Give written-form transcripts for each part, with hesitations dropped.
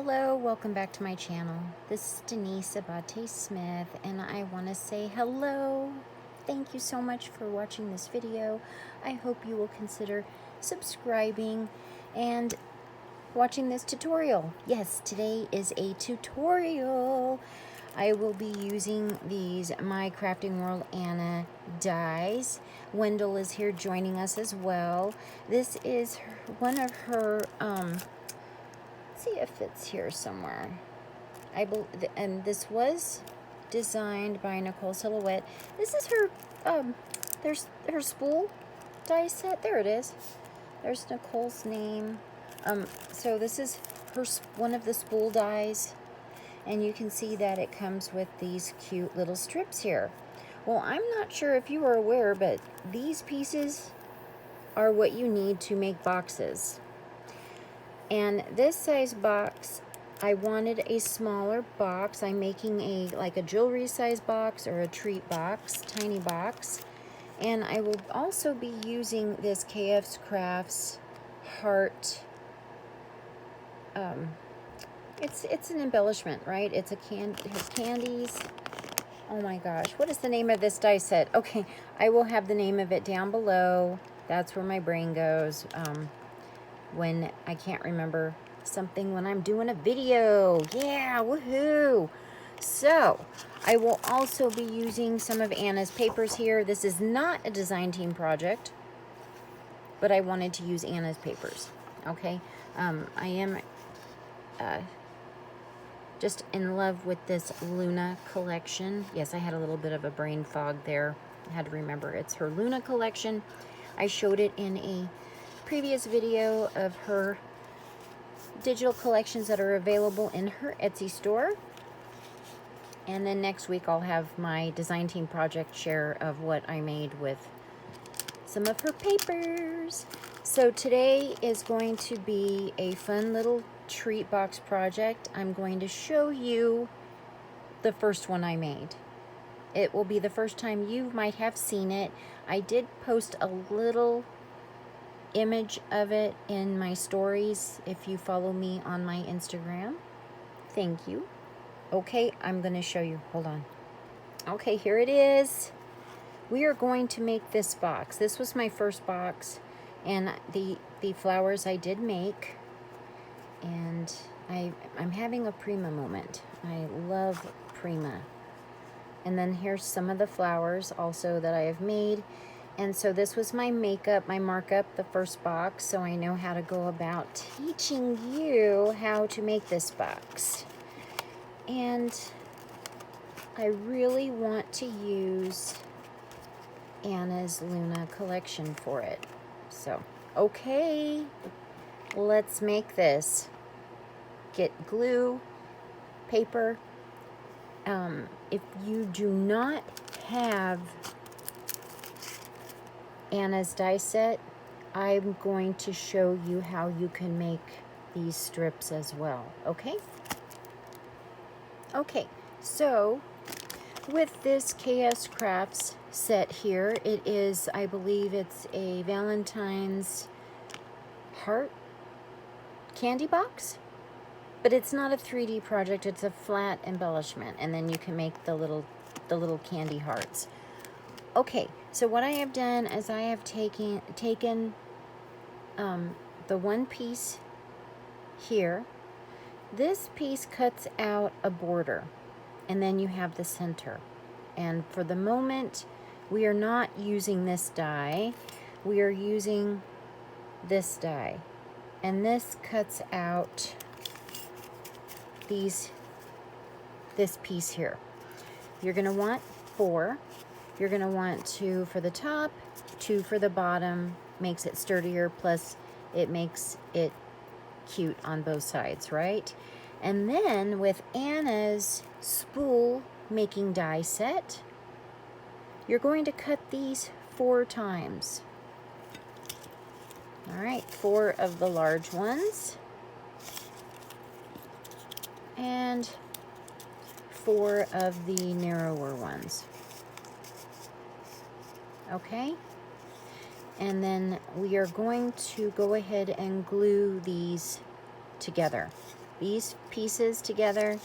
Hello, welcome back to my channel. This is Denise Abate Smith, and I want to say hello. Thank you so much for watching this video. I hope you will consider subscribing and watching this tutorial. Yes, today is a tutorial. I will be using these My Crafting World Anna dies. Wendell is here joining us as well. This is one of her see if it's here somewhere. And this was designed by Nicole Silhouette. This is her there's her spool die set. There it is. There's Nicole's name. So this is her one of the spool dies, and you can see that it comes with these cute little strips here. Well, I'm not sure if you are aware, but these pieces are what you need to make boxes. And this size box, I wanted a smaller box. I'm making like a jewelry size box or a treat box, tiny box. And I will also be using this KSCrafts heart. It's an embellishment, right? It's candies. Oh my gosh, what is the name of this die set? Okay, I will have the name of it down below. That's where my brain goes. When I can't remember something when I'm doing a video. Yeah, woohoo! So, I will also be using some of Anna's papers here. This is not a design team project, but I wanted to use Anna's papers, okay? I am just in love with this Luna collection. Yes, I had a little bit of a brain fog there. I had to remember it's her Luna collection. I showed it in a previous video of her digital collections that are available in her Etsy store. And then next week I'll have my design team project share of what I made with some of her papers. So today is going to be a fun little treat box project. I'm going to show you the first one I made. It will be the first time you might have seen it. I did post a little image of it in my stories if you follow me on my Instagram. Thank you. Okay, I'm going to show you. Hold on. Okay, here it is. We are going to make this box. This was my first box, and the flowers I did make, and I'm having a Prima moment. I love Prima. And then here's some of the flowers also that I have made. And so this was my makeup, my markup, the first box, so I know how to go about teaching you how to make this box. And I really want to use Anna's Luna collection for it. So, okay, let's make this. Get glue, paper. If you do not have Anna's die set, I'm going to show you how you can make these strips as well, okay? Okay, so with this KSCrafts set here, it is, I believe it's a Valentine's heart candy box, but it's not a 3D project, it's a flat embellishment, and then you can make the little candy hearts. Okay, so what I have done is I have taken the one piece here. This piece cuts out a border, and then you have the center. And for the moment, we are not using this die. We are using this die. And this cuts out this piece here. You're going to want 4. You're going to want 2 for the top, 2 for the bottom. Makes it sturdier, plus it makes it cute on both sides, right? And then with Anna's spool making die set, you're going to cut these 4 times. All right, 4 of the large ones and 4 of the narrower ones. Okay, and then we are going to go ahead and glue these together. these pieces together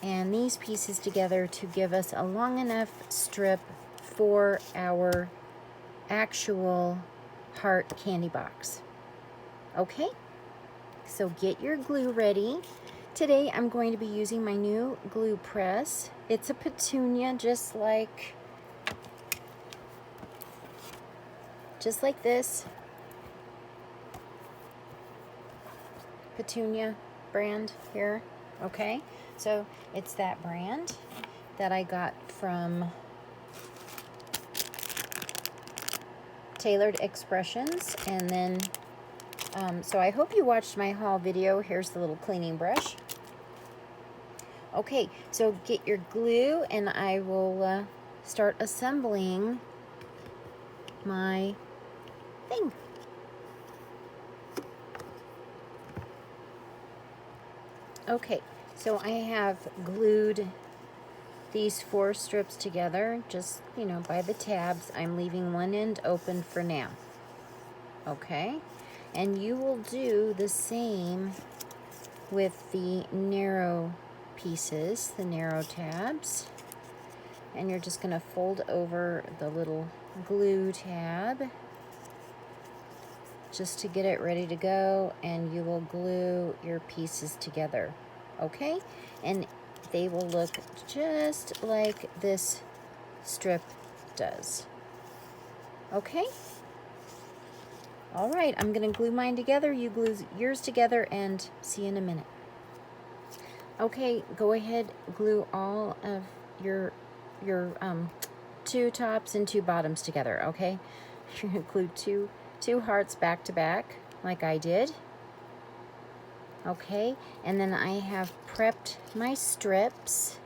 and these pieces together to give us a long enough strip for our actual heart candy box. Okay, so get your glue ready. Today I'm going to be using my new glue press. It's a petunia, just like this petunia brand here. Okay, so it's that brand that I got from Tailored Expressions. And then so I hope you watched my haul video. Here's the little cleaning brush. Okay, so get your glue and I will start assembling my thing. Okay, so I have glued these 4 strips together, just, you know, by the tabs. I'm leaving one end open for now. Okay, and you will do the same with the narrow pieces, the narrow tabs. And you're just going to fold over the little glue tab just to get it ready to go, and you will glue your pieces together. Okay, and they will look just like this strip does. Okay, all right, I'm going to glue mine together, you glue yours together, and see you in a minute. Okay, go ahead, glue all of your 2 tops and 2 bottoms together. Okay, you're going to glue two hearts back to back like I did. Okay, and then I have prepped my strips.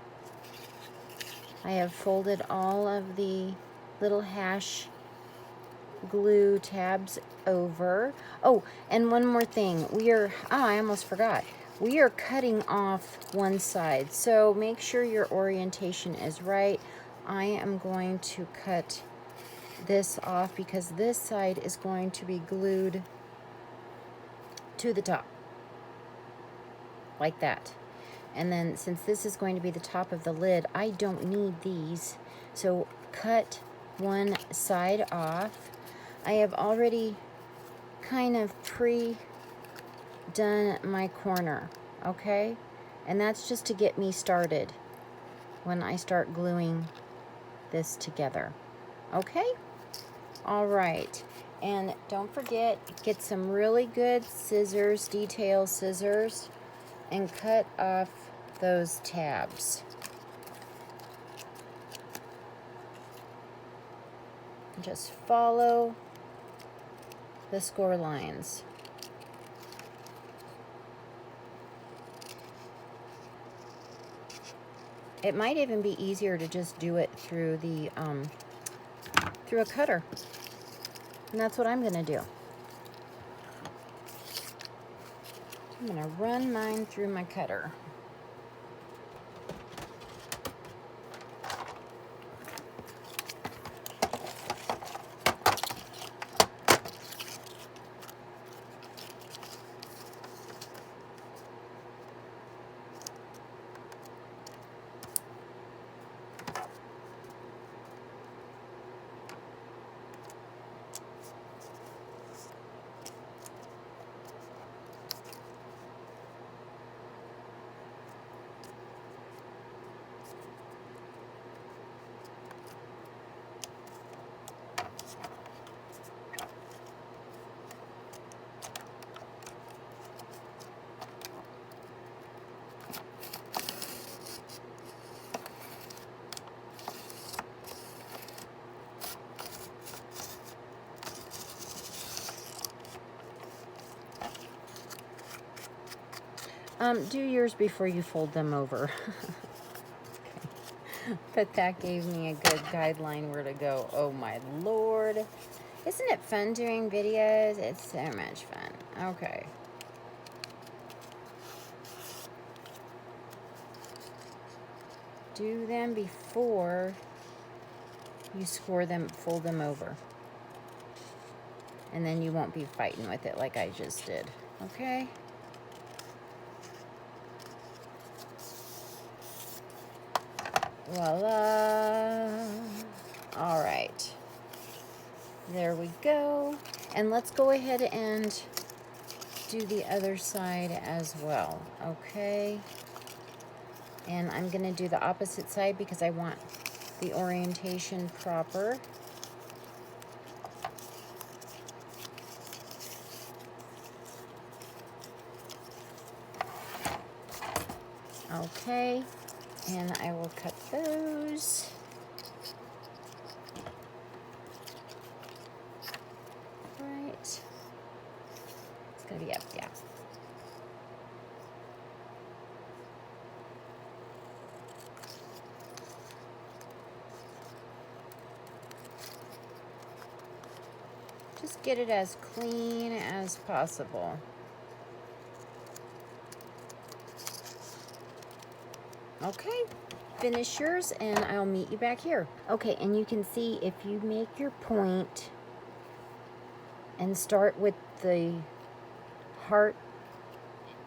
I have folded all of the little hash glue tabs over. Oh, and one more thing. I almost forgot. We are cutting off one side, so make sure your orientation is right. I am going to cut this off because this side is going to be glued to the top, like that. And then since this is going to be the top of the lid, I don't need these, so cut one side off. I have already kind of done my corner, okay? And that's just to get me started when I start gluing this together. Okay? All right. And don't forget, get some really good scissors, detail scissors, and cut off those tabs. Just follow the score lines. It might even be easier to just do it through the through a cutter, and that's what I'm gonna do. I'm gonna run mine through my cutter. Do yours before you fold them over. Okay. But that gave me a good guideline where to go. Oh my Lord. Isn't it fun doing videos? It's so much fun. Okay. Do them before you score them, fold them over. And then you won't be fighting with it like I just did. Okay? Voila. All right. There we go. And let's go ahead and do the other side as well. Okay? And I'm going to do the opposite side because I want the orientation proper. Okay, and I will cut those. Right. It's going to be up, yeah. Just get it as clean as possible. Okay, finish yours and I'll meet you back here. Okay, and you can see if you make your point and start with the heart,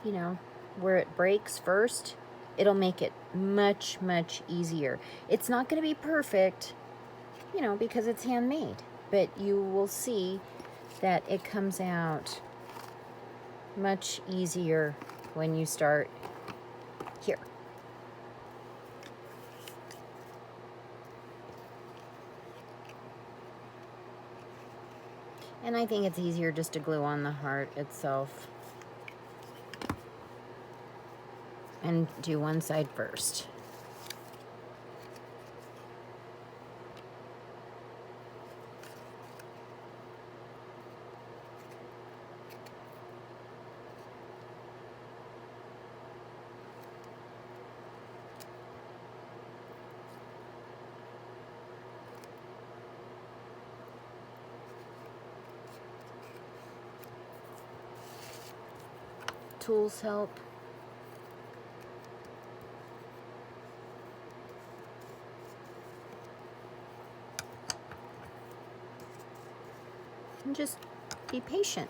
you know, where it breaks first, it'll make it much, much easier. It's not going to be perfect, you know, because it's handmade, but you will see that it comes out much easier when you start here. And I think it's easier just to glue on the heart itself. And do one side first. Tools help. And just be patient.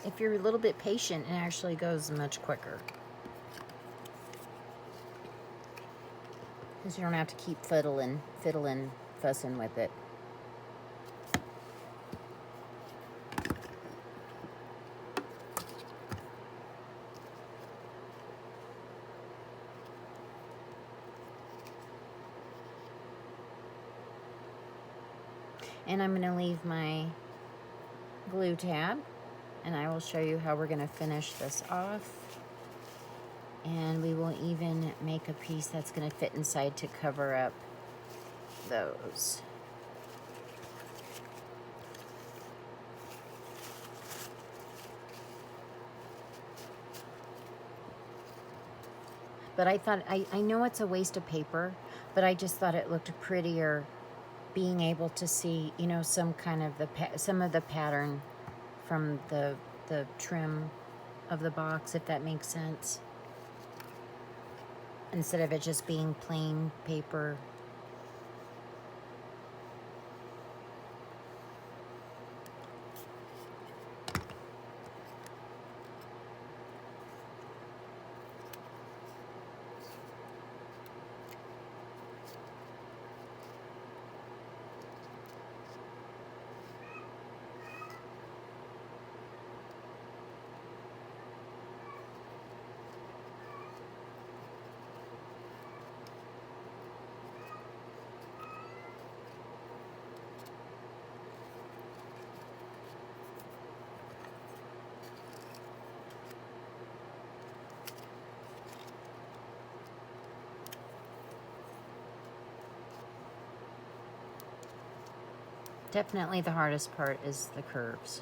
If you're a little bit patient, it actually goes much quicker. Because you don't have to keep fiddling, fussing with it. And I'm going to leave my glue tab, and I will show you how we're going to finish this off. And we will even make a piece that's going to fit inside to cover up those. But I thought, I know it's a waste of paper, but I just thought it looked prettier being able to see, you know, some kind of some of the pattern from the trim of the box, if that makes sense. Instead of it just being plain paper. Definitely the hardest part is the curves.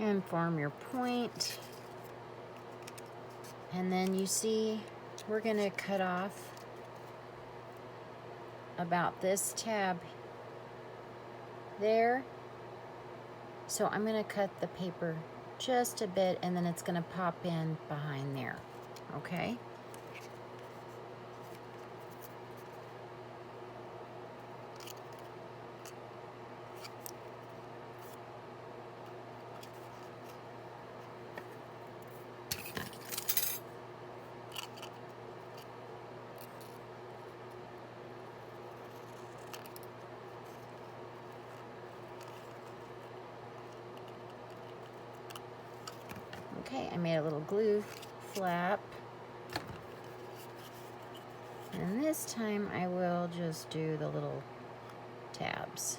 and form your point. And then you see we're going to cut off about this tab there. So I'm going to cut the paper just a bit, and then it's going to pop in behind there. Okay? Okay, I made a little glue flap. And this time I will just do the little tabs.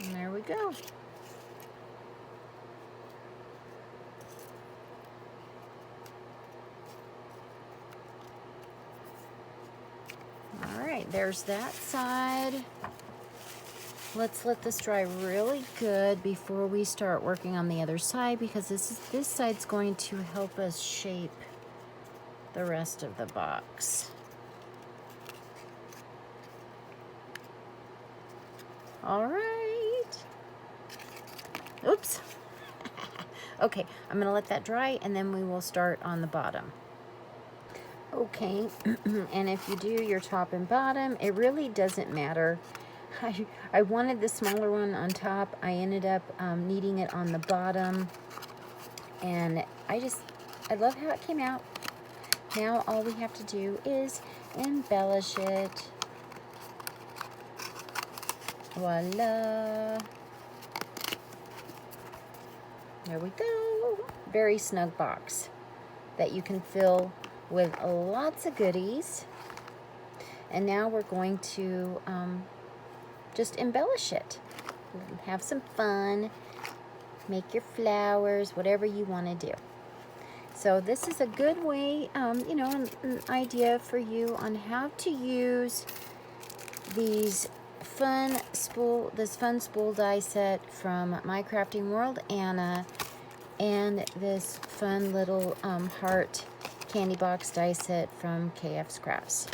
And there we go. All right, there's that side. Let's let this dry really good before we start working on the other side, because this side's going to help us shape the rest of the box. All right. Oops. Okay, I'm gonna let that dry, and then we will start on the bottom. Okay, and if you do your top and bottom, it really doesn't matter. I wanted the smaller one on top. I ended up needing it on the bottom, and I love how it came out. Now all we have to do is embellish it. Voila. There we go. Very snug box that you can fill with lots of goodies. And now we're going to just embellish it. Have some fun. Make your flowers, whatever you want to do. So this is a good way, you know, an idea for you on how to use these this fun spool die set from My Crafting World Anna, and this fun little heart candy box die set from KSCrafts.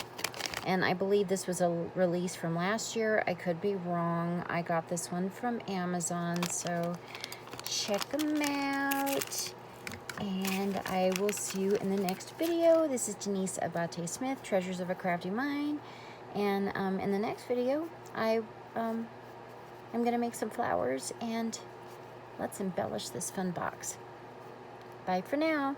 And I believe this was a release from last year. I could be wrong. I got this one from Amazon, so check them out. And I will see you in the next video. This is Denise Abate Smith, Treasures of a Crafty Mind. And in the next video, I'm going to make some flowers, and let's embellish this fun box. Bye for now.